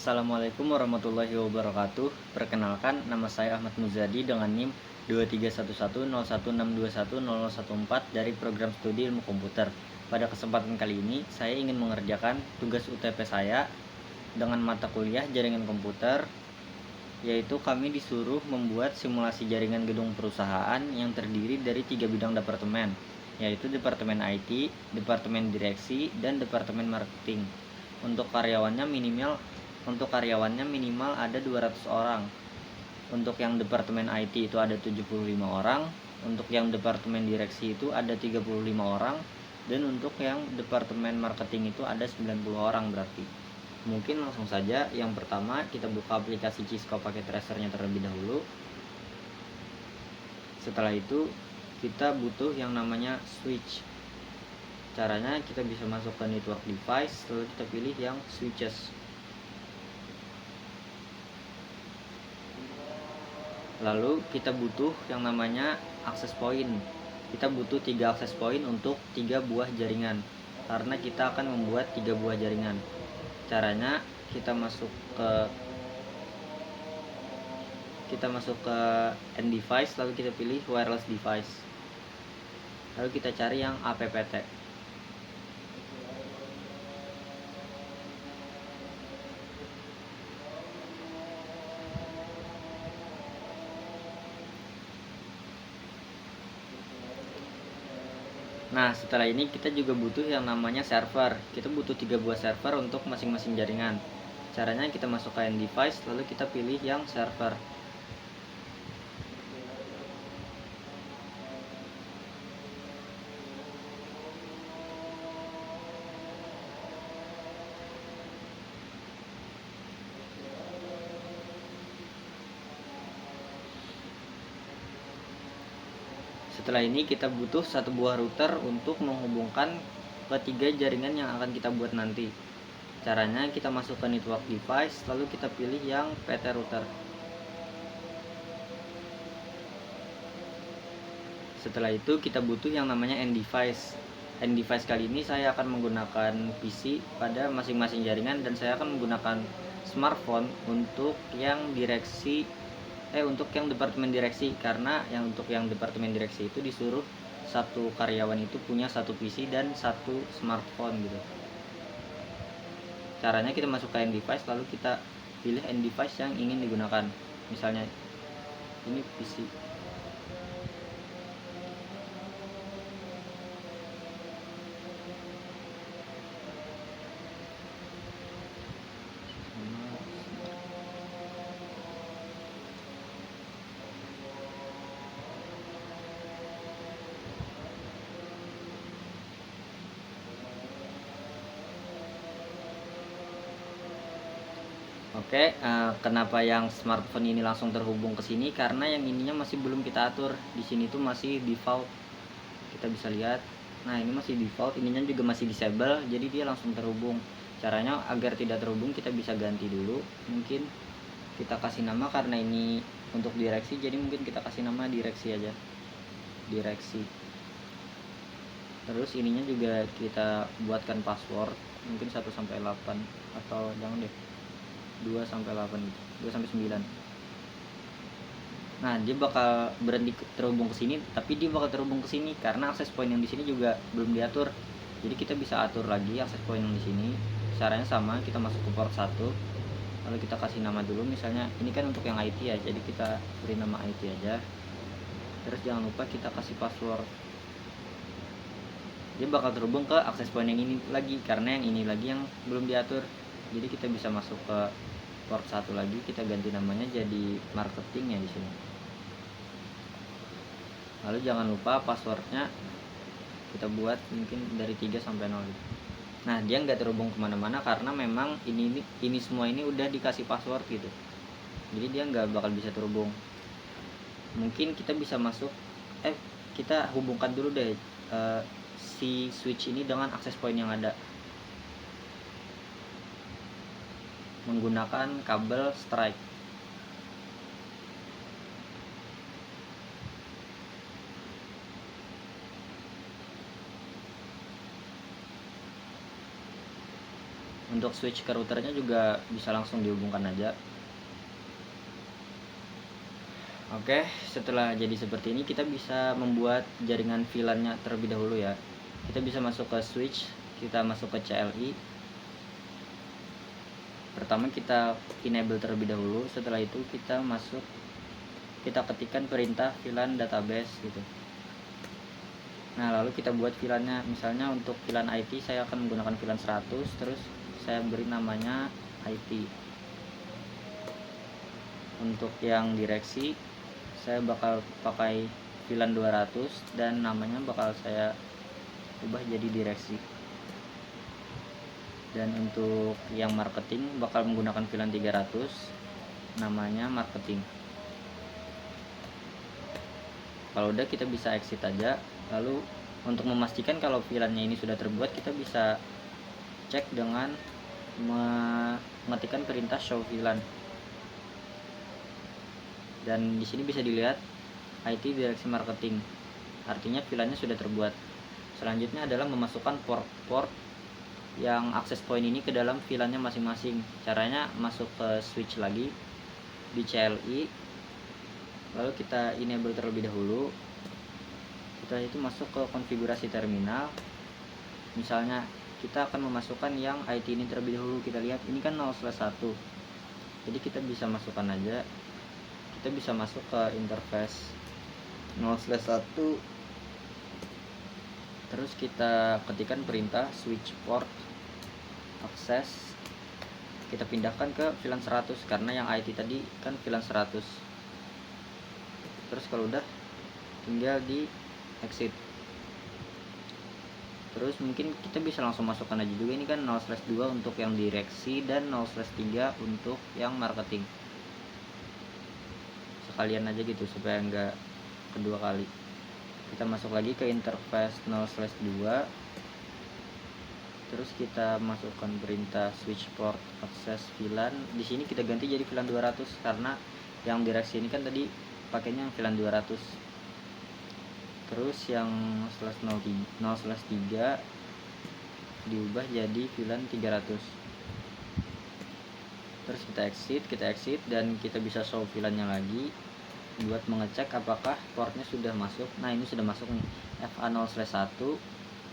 Assalamualaikum warahmatullahi wabarakatuh. Perkenalkan, nama saya Ahmad Muzadi dengan NIM 231101621014 dari program studi ilmu komputer. Pada kesempatan kali ini, saya ingin mengerjakan tugas UTP saya dengan mata kuliah jaringan komputer, yaitu kami disuruh membuat simulasi jaringan gedung perusahaan yang terdiri dari 3 bidang departemen, yaitu Departemen IT, Departemen Direksi, dan Departemen Marketing. Untuk karyawannya minimal ada 200 orang. Untuk yang Departemen IT itu ada 75 orang, untuk yang Departemen Direksi itu ada 35 orang, dan untuk yang Departemen Marketing itu ada 90 orang berarti. Mungkin langsung saja. Yang pertama, kita buka aplikasi Cisco pakai tracernya terlebih dahulu. Setelah itu kita butuh yang namanya switch. Caranya kita bisa masuk ke network device, lalu kita pilih yang switches. Lalu kita butuh yang namanya access point. Kita butuh 3 access point untuk 3 buah jaringan, karena kita akan membuat 3 buah jaringan. Caranya kita masuk ke end device, lalu kita pilih wireless device. Lalu kita cari yang APPT. Nah, setelah ini kita juga butuh yang namanya server. Kita butuh 3 buah server untuk masing-masing jaringan. Caranya kita masuk ke end device, lalu kita pilih yang server. Setelah ini kita butuh 1 buah router untuk menghubungkan ketiga jaringan yang akan kita buat nanti. Caranya kita masuk ke network device, lalu kita pilih yang PT router. Setelah itu kita butuh yang namanya end device. End device kali ini saya akan menggunakan PC pada masing-masing jaringan, dan saya akan menggunakan smartphone untuk yang departemen direksi, karena untuk yang departemen direksi itu disuruh satu karyawan itu punya satu PC dan satu smartphone gitu. Caranya kita masuk ke end device, lalu kita pilih end device yang ingin digunakan. Misalnya ini PC. Oke, kenapa yang smartphone ini langsung terhubung ke sini? Karena yang ininya masih belum kita atur. Di sini tuh masih default. Kita bisa lihat. Nah, ini masih default, ininya juga masih disable, jadi dia langsung terhubung. Caranya agar tidak terhubung, kita bisa ganti dulu. Mungkin kita kasih nama, karena ini untuk direksi, jadi mungkin kita kasih nama direksi aja. Direksi. Terus ininya juga kita buatkan password, mungkin 1 sampai 8, atau jangan deh, 2 sampai 8 gitu. 2 sampai 9. Nah, dia bakal berhenti terhubung ke sini, tapi dia bakal terhubung ke sini karena akses point yang di sini juga belum diatur. Jadi kita bisa atur lagi akses point yang di sini. Caranya sama, kita masuk ke port 1. Lalu kita kasih nama dulu, misalnya ini kan untuk yang IT ya, jadi kita beri nama IT aja. Terus jangan lupa kita kasih password. Dia bakal terhubung ke akses point yang ini lagi, karena yang ini lagi yang belum diatur. Jadi kita bisa masuk ke port 1 lagi, kita ganti namanya jadi marketing ya di sini. Lalu jangan lupa passwordnya kita buat mungkin dari 3 sampai 0 gitu. Nah, dia nggak terhubung kemana-mana karena memang ini semua ini udah dikasih password gitu. Jadi dia nggak bakal bisa terhubung. Mungkin kita bisa kita hubungkan dulu deh si switch ini dengan access point yang ada menggunakan kabel strike. Untuk switch ke routernya juga bisa langsung dihubungkan aja. Oke, setelah jadi seperti ini kita bisa membuat jaringan VLAN-nya terlebih dahulu ya. Kita bisa masuk ke switch, kita masuk ke CLI. Pertama kita enable terlebih dahulu, setelah itu kita ketikkan perintah VLAN database gitu. Nah, lalu kita buat VLAN-nya. Misalnya untuk VLAN IT saya akan menggunakan VLAN 100, terus saya beri namanya IT. Untuk yang direksi saya bakal pakai VLAN 200 dan namanya bakal saya ubah jadi direksi. Dan untuk yang marketing bakal menggunakan VLAN 300, namanya marketing. Kalau udah kita bisa exit aja. Lalu untuk memastikan kalau VLAN-nya ini sudah terbuat, kita bisa cek dengan mengetikkan perintah show VLAN. Dan di sini bisa dilihat IT direksi marketing, artinya VLAN-nya sudah terbuat. Selanjutnya adalah memasukkan port yang access point ini ke dalam VLAN-nya masing-masing. Caranya masuk ke switch lagi di CLI, lalu kita enable terlebih dahulu. Setelah itu masuk ke konfigurasi terminal. Misalnya kita akan memasukkan yang IT ini terlebih dahulu. Kita lihat ini kan 0/1, jadi kita bisa masukkan aja. Kita bisa masuk ke interface 0/1, terus kita ketikkan perintah switch port access, kita pindahkan ke VLAN 100 karena yang IT tadi kan VLAN 100. Terus kalau udah tinggal di exit. Terus mungkin kita bisa langsung masukkan aja juga, ini kan 0/2 untuk yang direksi dan 0/3 untuk yang marketing. Sekalian aja gitu supaya enggak kedua kali. Kita masuk lagi ke interface 0/2, terus kita masukkan perintah switch port access VLAN. Di sini kita ganti jadi VLAN 200 karena yang direksi ini kan tadi pakainya VLAN 200. Terus yang 0/3 diubah jadi VLAN 300. Terus kita exit dan kita bisa show VLAN-nya lagi buat mengecek apakah portnya sudah masuk. Nah, ini sudah masuk nih, FA0/1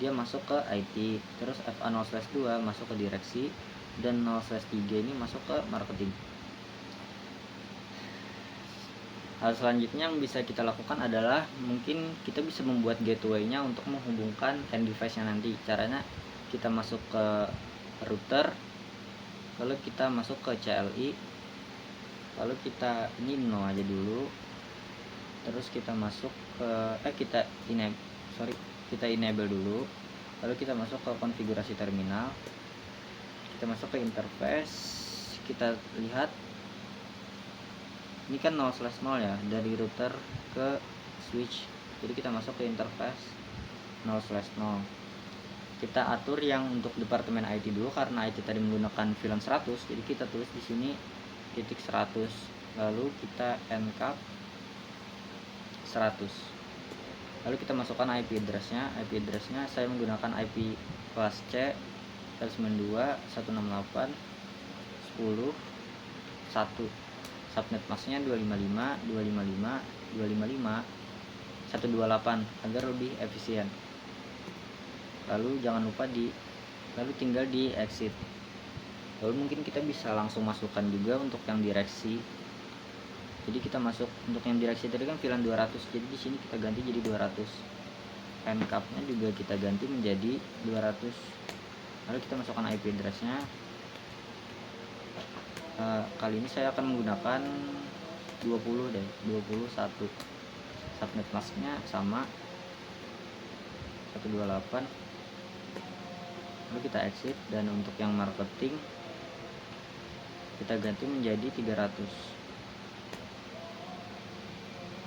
dia masuk ke IT, terus FA0/2 masuk ke direksi, dan 0/3 ini masuk ke marketing. Hal selanjutnya yang bisa kita lakukan adalah mungkin kita bisa membuat gateway-nya untuk menghubungkan end device-nya nanti. Caranya kita masuk ke router, lalu kita masuk ke CLI, lalu kita ini no aja dulu, terus kita masuk ke kita enable dulu, lalu kita masuk ke konfigurasi terminal, kita masuk ke interface, kita lihat ini kan 0/0 ya, dari router ke switch. Jadi kita masuk ke interface 0/0. Kita atur yang untuk departemen IT dulu karena IT tadi menggunakan VLAN 100, jadi kita tulis di sini titik 100, lalu kita encap 100. Lalu kita masukkan IP address-nya. IP address-nya saya menggunakan IP kelas C 192.168.10.1. Subnet masknya 255.255.255.128 agar lebih efisien. Lalu jangan lupa lalu tinggal di exit. Lalu mungkin kita bisa langsung masukkan juga untuk yang direksi. Jadi kita masuk untuk yang direksi tadi kan VLAN 200, jadi di sini kita ganti jadi 200. Encap-nya juga kita ganti menjadi 200. Lalu kita masukkan IP address-nya. Kali ini saya akan menggunakan 21. Subnet masknya sama 128. Lalu kita exit, dan untuk yang marketing kita ganti menjadi 300.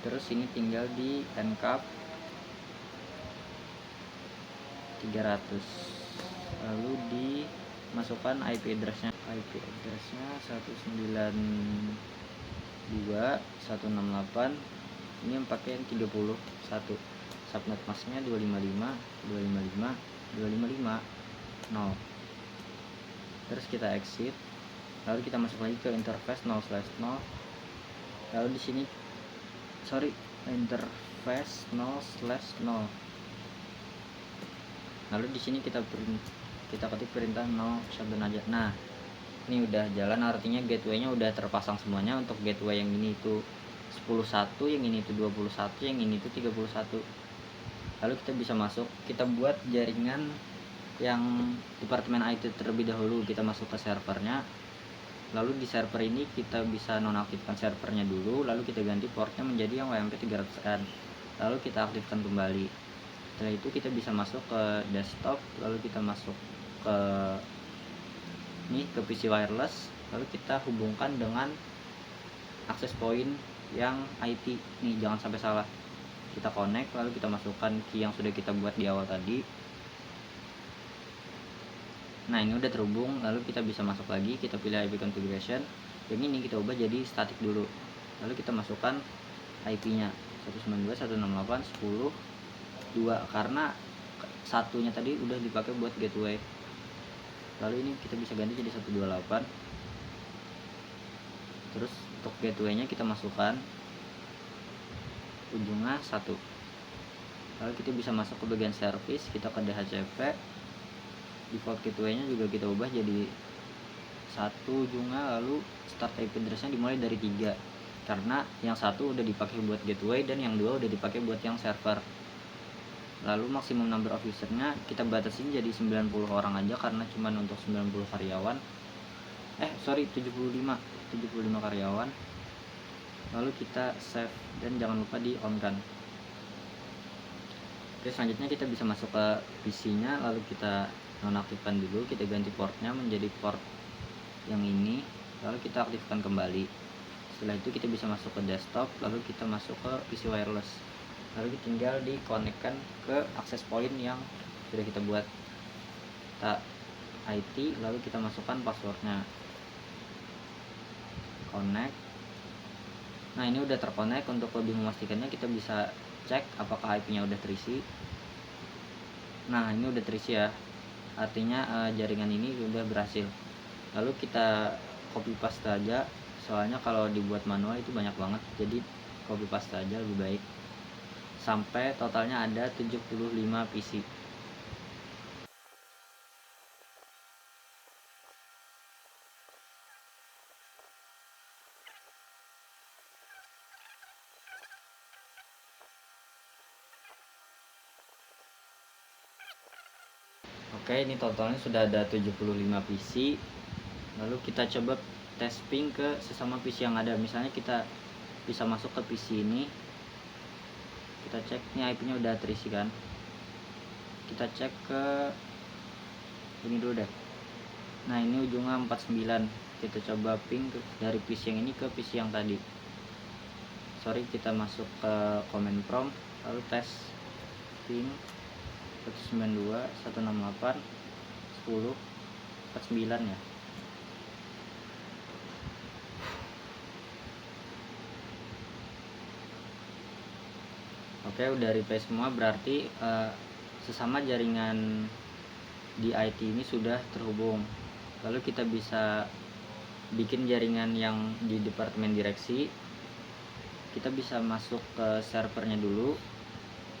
Terus ini tinggal di encap 300, lalu dimasukkan IP address-nya 192.168. ini yang pakai 31. Subnet masknya 255.255.255.0. terus kita exit, lalu kita masuk lagi ke interface 0/0, lalu di sini interface 0/0, lalu di sini kita ketik perintah 0 shutdown aja. Nah, ini udah jalan, artinya gateway-nya udah terpasang semuanya. Untuk gateway yang ini itu 11, yang ini itu 21, yang ini itu 31. Lalu kita bisa masuk, kita buat jaringan yang departemen IT terlebih dahulu. Kita masuk ke servernya, lalu di server ini kita bisa nonaktifkan servernya dulu, lalu kita ganti portnya menjadi yang WMP 300N, lalu kita aktifkan kembali. Setelah itu kita bisa masuk ke desktop, lalu kita masuk ke PC wireless, lalu kita hubungkan dengan access point yang IT nih, jangan sampai salah. Kita connect, lalu kita masukkan key yang sudah kita buat di awal tadi. Nah, ini udah terhubung, lalu kita bisa masuk lagi, kita pilih IP configuration. Yang ini kita ubah jadi static dulu, lalu kita masukkan IP-nya 192.168.10.2 karena satunya tadi udah dipakai buat gateway. Lalu ini kita bisa ganti jadi 128. Terus untuk gateway-nya kita masukkan ujungnya 1. Lalu kita bisa masuk ke bagian service, kita ke DHCP. Default gateway-nya juga kita ubah jadi 1 ujungnya, lalu start IP address-nya dimulai dari 3 karena yang 1 udah dipakai buat gateway dan yang 2 udah dipakai buat yang server. Lalu maksimum number of usernya kita batasin jadi 90 orang aja karena cuman untuk 90 karyawan. 75 karyawan. Lalu kita save dan jangan lupa di on kan. Oke, selanjutnya kita bisa masuk ke PC-nya, lalu kita nonaktifkan dulu, kita ganti portnya menjadi port yang ini, lalu kita aktifkan kembali. Setelah itu kita bisa masuk ke desktop, lalu kita masuk ke PC wireless, lalu tinggal dikonekkan ke access point yang sudah kita buat. Kita IT, lalu kita masukkan passwordnya, connect. Nah, ini udah terkonek. Untuk lebih memastikannya kita bisa cek apakah IP-nya udah terisi. Nah, ini udah terisi ya, artinya jaringan ini udah berhasil. Lalu kita copy paste aja, soalnya kalau dibuat manual itu banyak banget, jadi copy paste aja lebih baik sampai totalnya ada 75 PC. Oke, ini totalnya sudah ada 75 PC. Lalu kita coba tes ping ke sesama PC yang ada. Misalnya kita bisa masuk ke PC ini, kita cek nih IP-nya udah terisi kan. Kita cek ke ini dulu deh. Nah, ini ujungnya 49. Kita coba ping dari PC yang ini ke PC yang tadi. Kita masuk ke command prompt, lalu tes ping 192.168.10.49 ya. Oke, udah replay semua, berarti sesama jaringan di IT ini sudah terhubung. Lalu kita bisa bikin jaringan yang di departemen direksi. Kita bisa masuk ke servernya dulu.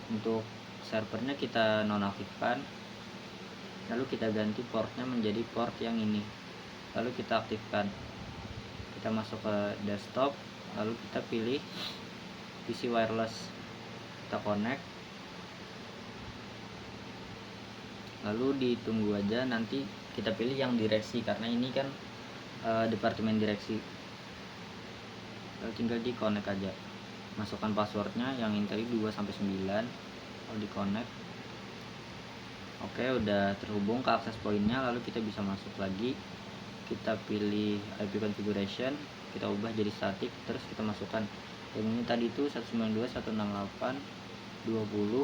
Untuk servernya kita nonaktifkan, lalu kita ganti portnya menjadi port yang ini, lalu kita aktifkan. Kita masuk ke desktop, lalu kita pilih PC wireless, kita connect, lalu ditunggu aja, nanti kita pilih yang direksi karena ini kan departemen direksi. Lalu tinggal di connect aja, masukkan passwordnya yang ini tadi 2-9, lalu di connect. Oke, udah terhubung ke access pointnya. Lalu kita bisa masuk lagi, kita pilih IP configuration, kita ubah jadi static, terus kita masukkan yang ini tadi itu 192.168.20.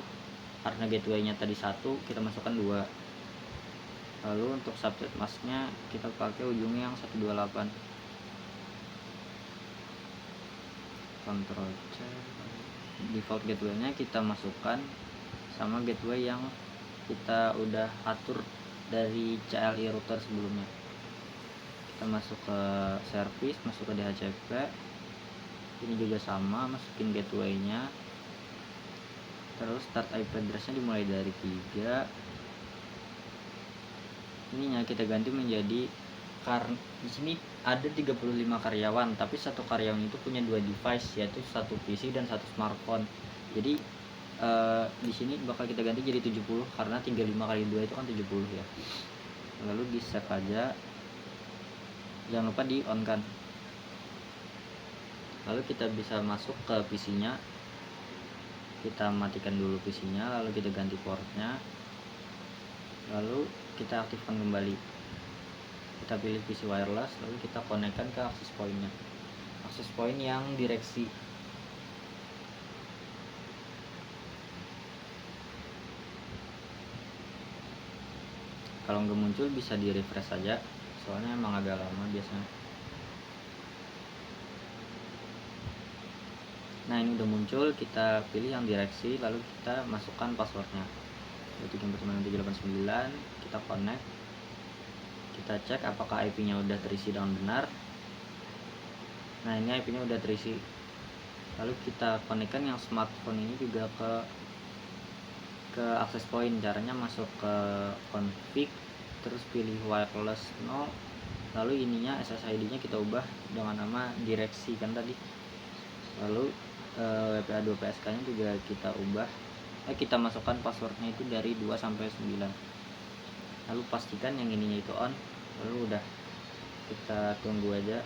karena gateway-nya tadi 1, kita masukkan 2. Lalu untuk subnet masknya kita pakai ujungnya yang 128. Control C. Default gateway-nya kita masukkan sama gateway yang kita udah atur dari CLI router sebelumnya. Kita masuk ke service, masuk ke DHCP. Ini juga sama, masukin gateway-nya. Terus start IP address-nya dimulai dari 3. Ininya kita ganti menjadi, karena di sini ada 35 karyawan, tapi satu karyawan itu punya 2 device, yaitu satu PC dan satu smartphone. Jadi di sini bakal kita ganti jadi 70 karena 35 kali 2 itu kan 70 ya. Lalu di save aja, jangan lupa di on kan. Lalu kita bisa masuk ke PC-nya, kita matikan dulu PC-nya, lalu kita ganti portnya, lalu kita aktifkan kembali. Kita pilih PC wireless, lalu kita konekkan ke access point-nya, access point yang direksi. Kalau nggak muncul bisa di refresh saja, soalnya emang agak lama biasanya. Nah, ini udah muncul, kita pilih yang direksi, lalu kita masukkan passwordnya 23456789. Kita connect, kita cek apakah IP-nya udah terisi dengan benar. Nah, ini IP-nya udah terisi. Lalu kita konekkan yang smartphone ini juga ke access point. Caranya masuk ke config, terus pilih wireless 0, lalu ininya SSID-nya kita ubah dengan nama direksi kan tadi. Lalu WPA2PSK-nya juga kita ubah, kita masukkan passwordnya itu dari 2 sampai 9. Lalu pastikan yang ininya itu on, lalu udah, kita tunggu aja.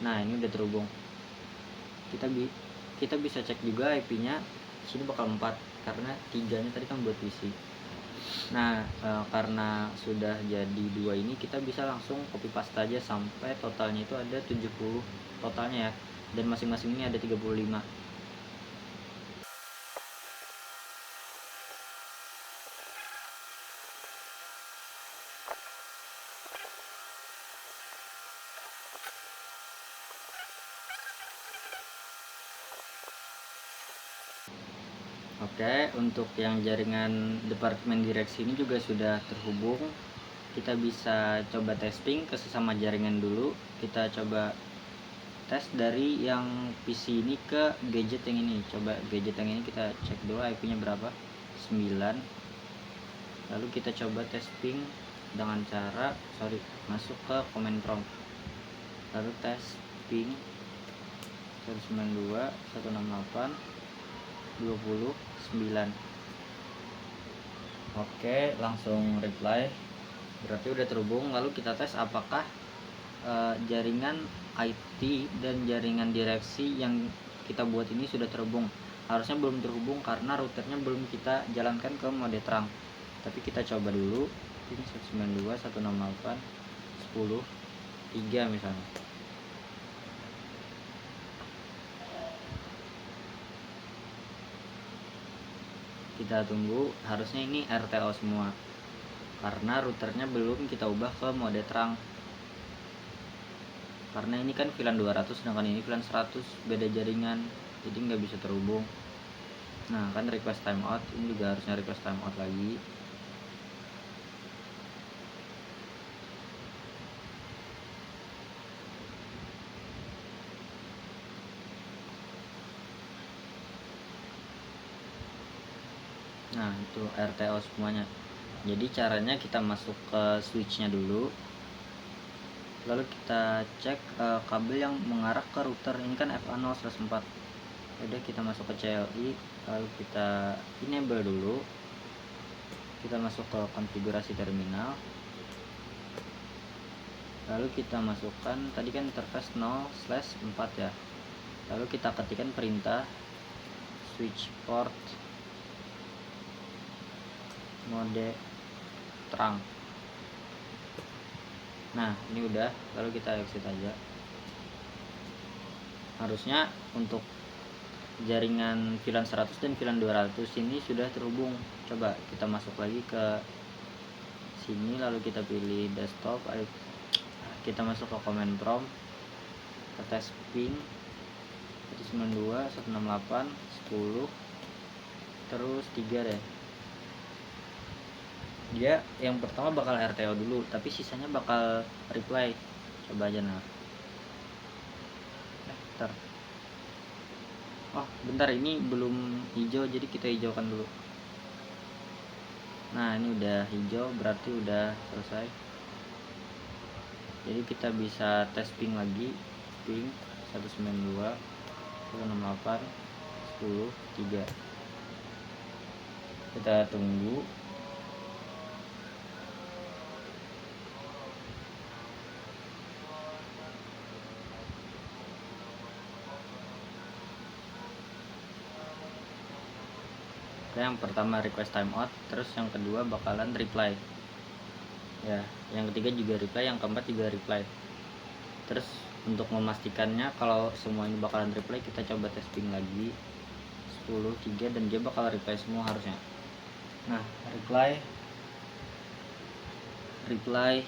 Nah, ini udah terhubung. Kita bisa cek juga IP-nya, sini bakal 4 karena 3-nya tadi kan buat PC. Nah, karena sudah jadi 2 ini, kita bisa langsung copy paste aja sampai totalnya itu ada 70 totalnya ya, dan masing-masing ini ada 35. Oke, untuk yang jaringan departemen direksi ini juga sudah terhubung. Kita bisa coba testing ke sesama jaringan dulu. Kita coba tes dari yang PC ini ke gadget yang ini. Coba gadget yang ini kita cek dulu IP-nya berapa, 9. Lalu kita coba testing dengan cara masuk ke command prompt, lalu tes ping 192.168.29. Oke, langsung reply, berarti udah terhubung. Lalu kita tes apakah jaringan IT dan jaringan direksi yang kita buat ini sudah terhubung. Harusnya belum terhubung karena routernya belum kita jalankan ke mode terang. Tapi kita coba dulu, ini 192.168.10.3 misalnya. Kita tunggu, harusnya ini RTO semua karena routernya belum kita ubah ke mode terang. Karena ini kan VLAN 200 sedangkan ini VLAN 100, beda jaringan, jadi nggak bisa terhubung. Nah, kan request timeout, ini juga harusnya request timeout lagi. Nah, itu RTO semuanya. Jadi caranya kita masuk ke switchnya dulu, lalu kita cek kabel yang mengarah ke router. Ini kan FA0/4. Udah, kita masuk ke CLI, lalu kita enable dulu. Kita masuk ke konfigurasi terminal, lalu kita masukkan tadi kan interface 0/4 ya. Lalu kita ketikkan perintah switch port mode terang. Nah, ini udah, lalu kita exit aja. Harusnya untuk jaringan VLAN 100 dan VLAN 200 ini sudah terhubung. Coba kita masuk lagi ke sini, lalu kita pilih desktop, kita masuk ke command prompt, ke tes ping 192.168.10 terus 3 deh. Dia yang pertama bakal RTO dulu, tapi sisanya bakal reply. coba aja. Nah, bentar. Oh bentar, ini belum hijau, jadi kita hijaukan dulu. Nah ini udah hijau, berarti udah selesai. Jadi kita bisa tes ping lagi, ping 192 168 10 3. Kita tunggu. Yang pertama request timeout, terus yang kedua bakalan reply ya, yang ketiga juga reply, yang keempat juga reply. Terus untuk memastikannya kalau semua ini bakalan reply, kita coba tes ping lagi 10 3 dan dia bakal reply semua harusnya. Nah reply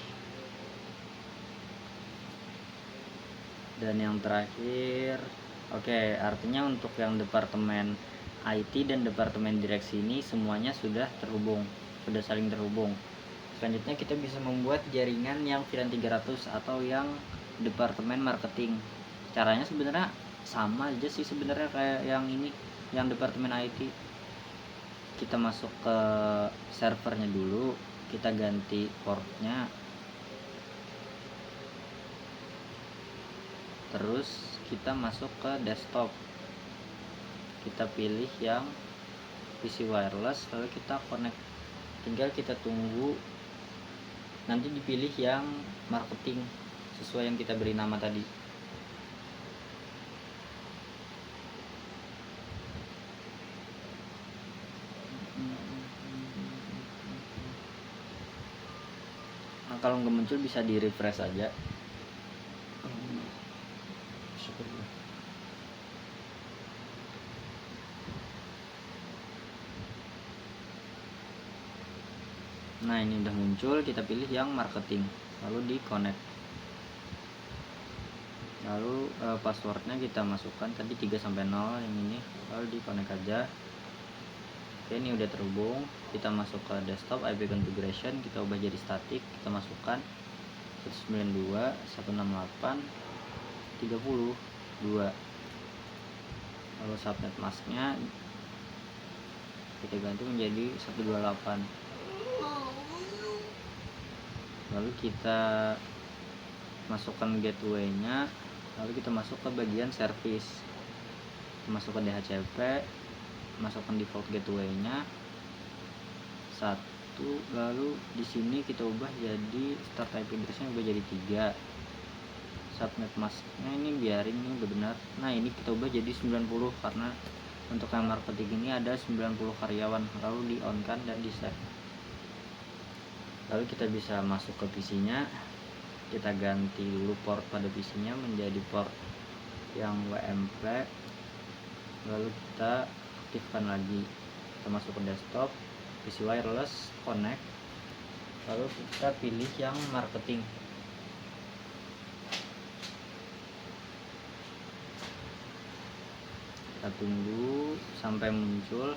dan yang terakhir oke, artinya untuk yang departemen IT dan departemen direksi ini semuanya sudah terhubung, sudah saling terhubung. Selanjutnya kita bisa membuat jaringan yang VLAN 300 atau yang departemen marketing. Caranya sebenarnya sama aja sih sebenarnya kayak yang ini, yang departemen IT. Kita masuk ke servernya dulu, kita ganti portnya, terus kita masuk ke desktop, kita pilih yang PC wireless, lalu kita connect. Tinggal kita tunggu nanti dipilih yang marketing sesuai yang kita beri nama tadi. Nah, kalau nggak muncul bisa di refresh aja. Nah ini udah muncul, kita pilih yang marketing, lalu di connect. Lalu passwordnya kita masukkan tadi 3 sampai 0 yang ini, lalu di connect aja. Oke, ini udah terhubung. Kita masuk ke desktop, IP configuration, kita ubah jadi static, kita masukkan 192 168 32. Lalu subnet masknya kita ganti menjadi 128. Lalu kita masukkan gateway-nya, lalu kita masuk ke bagian service, masuk ke DHCP, masukkan default gateway-nya 1, lalu di sini kita ubah jadi start IP address-nya ubah jadi 3. Subnet masknya ini biarin, ini udah benar. Nah ini kita ubah jadi 90 karena untuk yang marketing ini ada 90 karyawan, lalu di on kan dan di save. Lalu kita bisa masuk ke PC-nya, kita ganti dulu port pada PC-nya menjadi port yang WMP, lalu kita aktifkan lagi. Kita masuk ke desktop, PC wireless, connect, lalu kita pilih yang marketing. Kita tunggu sampai muncul.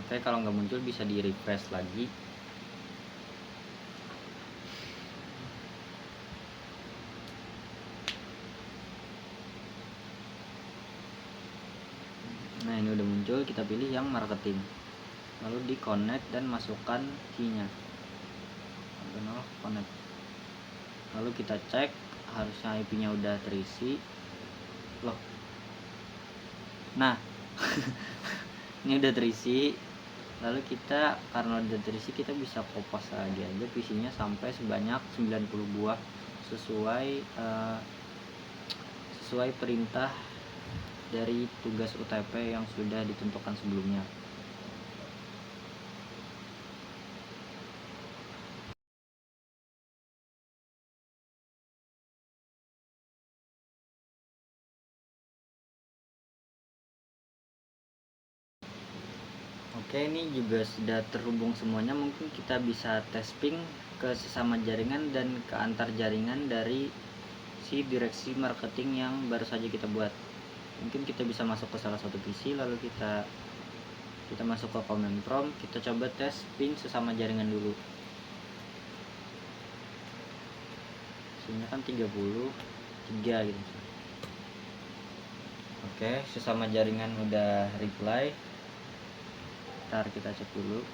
Oke, kalau nggak muncul bisa di refresh lagi. Nah ini udah muncul, kita pilih yang marketing, lalu di connect dan masukkan key-nya, connect. Lalu kita cek, harusnya IP-nya udah terisi. Loh, nah ini udah terisi. Lalu kita, karena udah terisi, kita bisa kopas lagi aja PC-nya sampai sebanyak 90 buah sesuai perintah dari tugas UTP yang sudah ditentukan sebelumnya. Oke, ini juga sudah terhubung semuanya. Mungkin kita bisa tes ping ke sesama jaringan dan ke antar jaringan dari si direksi marketing yang baru saja kita buat. Mungkin kita bisa masuk ke salah satu PC, lalu kita Kita masuk ke command prompt, kita coba tes ping sesama jaringan dulu. Sini kan 33 gitu. Oke, sesama jaringan udah reply. Ntar kita cek dulu.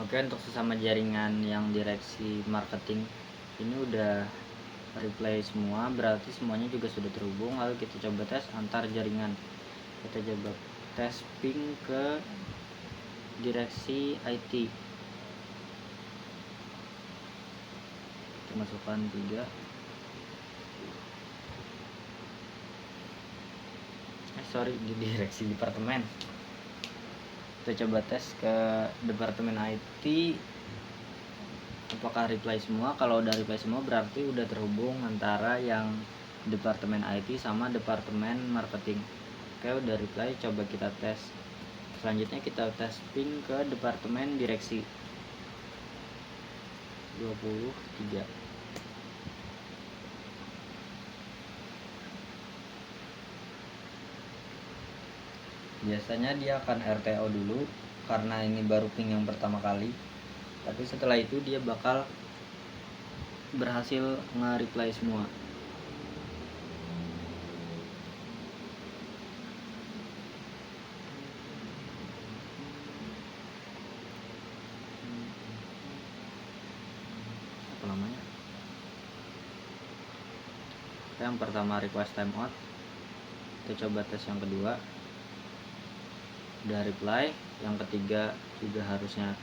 Oke, untuk sesama jaringan yang direksi marketing ini udah reply semua, berarti semuanya juga sudah terhubung. Lalu kita coba tes antar jaringan. Kita coba tes ping ke direksi IT. Kita masukkan 3. Di direksi departemen. Kita coba tes ke departemen IT, apakah reply semua. Kalau udah reply semua berarti udah terhubung antara yang departemen IT sama departemen marketing. Oke, udah reply, coba kita tes. Selanjutnya kita tes ping ke departemen direksi 23. Biasanya dia akan RTO dulu karena ini baru ping yang pertama kali, tapi setelah itu dia bakal berhasil nge-reply semua. Apa namanya? Yang pertama request timeout. Kita coba tes yang kedua, udah reply. Yang ketiga juga harusnya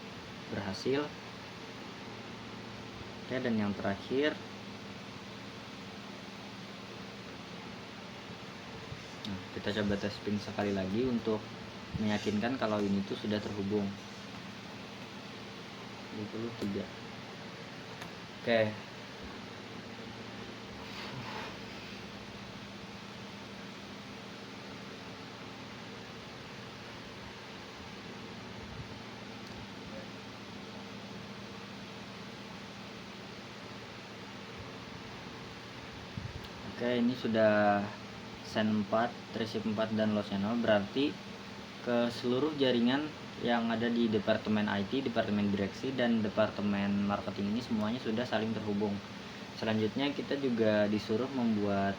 berhasil. Oke, dan yang terakhir, nah, kita coba tes ping sekali lagi untuk meyakinkan kalau ini tuh sudah terhubung. 23. Oke. Oke, ini sudah send 4, receive 4 dan lost channel, berarti ke seluruh jaringan yang ada di departemen IT, departemen direksi, dan departemen marketing ini semuanya sudah saling terhubung. Selanjutnya kita juga disuruh membuat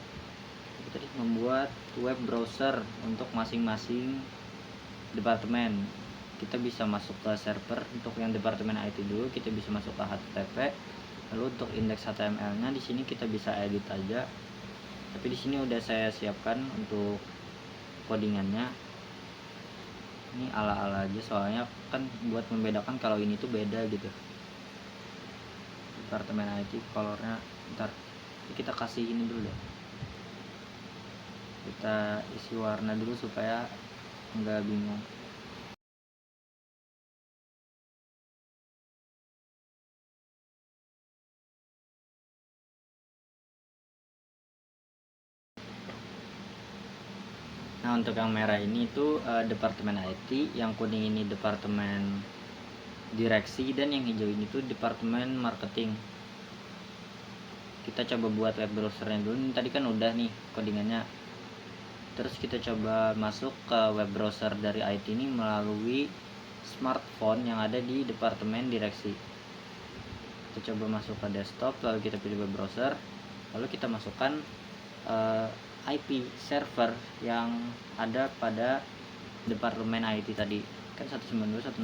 web browser untuk masing-masing departemen. Kita bisa masuk ke server untuk yang departemen IT dulu, kita bisa masuk ke HTTP. Lalu untuk indeks HTML-nya di sini kita bisa edit aja. Tapi di sini udah saya siapkan untuk codingannya. Ini ala-ala aja soalnya kan buat membedakan kalau ini tuh beda gitu. Departemen IT colornya, ntar kita kasih ini dulu deh. Kita isi warna dulu supaya nggak bingung. Nah, untuk yang merah ini itu departemen IT, yang kuning ini departemen direksi, dan yang hijau ini tuh departemen marketing. Kita coba buat web browsernya dulu. Ini tadi kan udah nih codingannya. Terus kita coba masuk ke web browser dari IT ini melalui smartphone yang ada di departemen direksi. Kita coba masuk ke desktop, lalu kita pilih web browser, lalu kita masukkan IP server yang ada pada departemen IT tadi. Kan 192.168.10,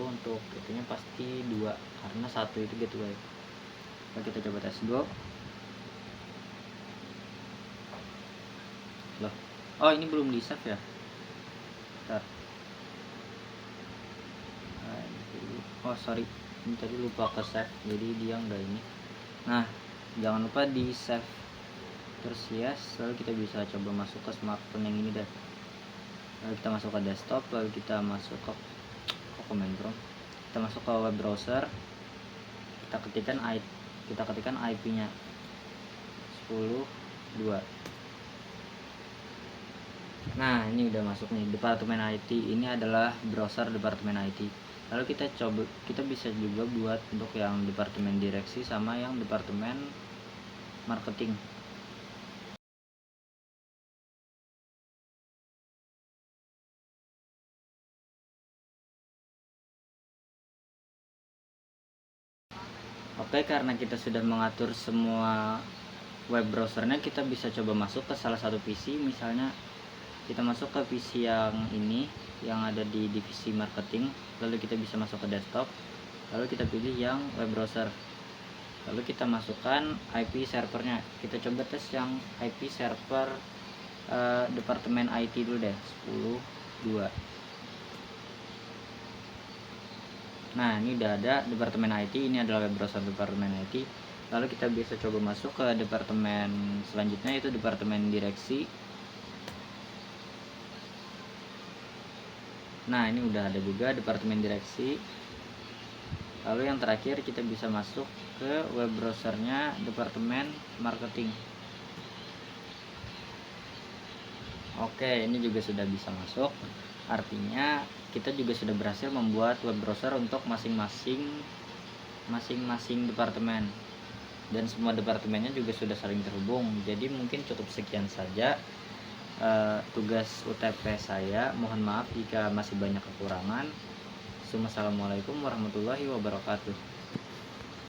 untuk itunya pasti 2 karena 1 itu gateway. Lalu kita coba tes go. Loh, oh ini belum di save ya. Bentar. Oh sorry, ini tadi lupa ke save, jadi dia enggak ini. Nah, jangan lupa di save terus yes. Lalu kita bisa coba masuk ke smartphone yang ini deh. Lalu kita masuk ke desktop, lalu kita masuk ke command prompt, kita masuk ke web browser, kita ketikkan IP-nya 10.2. Nah, ini udah masuk nih, departemen IT. Ini adalah browser departemen IT. Lalu kita bisa juga buat untuk yang departemen direksi sama yang departemen marketing. Oke, karena kita sudah mengatur semua web browsernya, kita bisa coba masuk ke salah satu PC. Misalnya kita masuk ke PC yang ini, yang ada di divisi marketing, lalu kita bisa masuk ke desktop, lalu kita pilih yang web browser, lalu kita masukkan IP servernya. Kita coba tes yang IP server departemen IT dulu deh, 10.2. Nah, ini udah ada departemen IT, ini adalah web browser departemen IT. Lalu kita bisa coba masuk ke departemen selanjutnya, yaitu departemen direksi. Nah, ini udah ada juga departemen direksi. Lalu yang terakhir kita bisa masuk ke web browsernya departemen marketing. Oke, ini juga sudah bisa masuk. Artinya kita juga sudah berhasil membuat web browser untuk masing-masing departemen, dan semua departemennya juga sudah saling terhubung. Jadi mungkin cukup sekian saja tugas UTP saya. Mohon maaf jika masih banyak kekurangan. Assalamualaikum warahmatullahi wabarakatuh.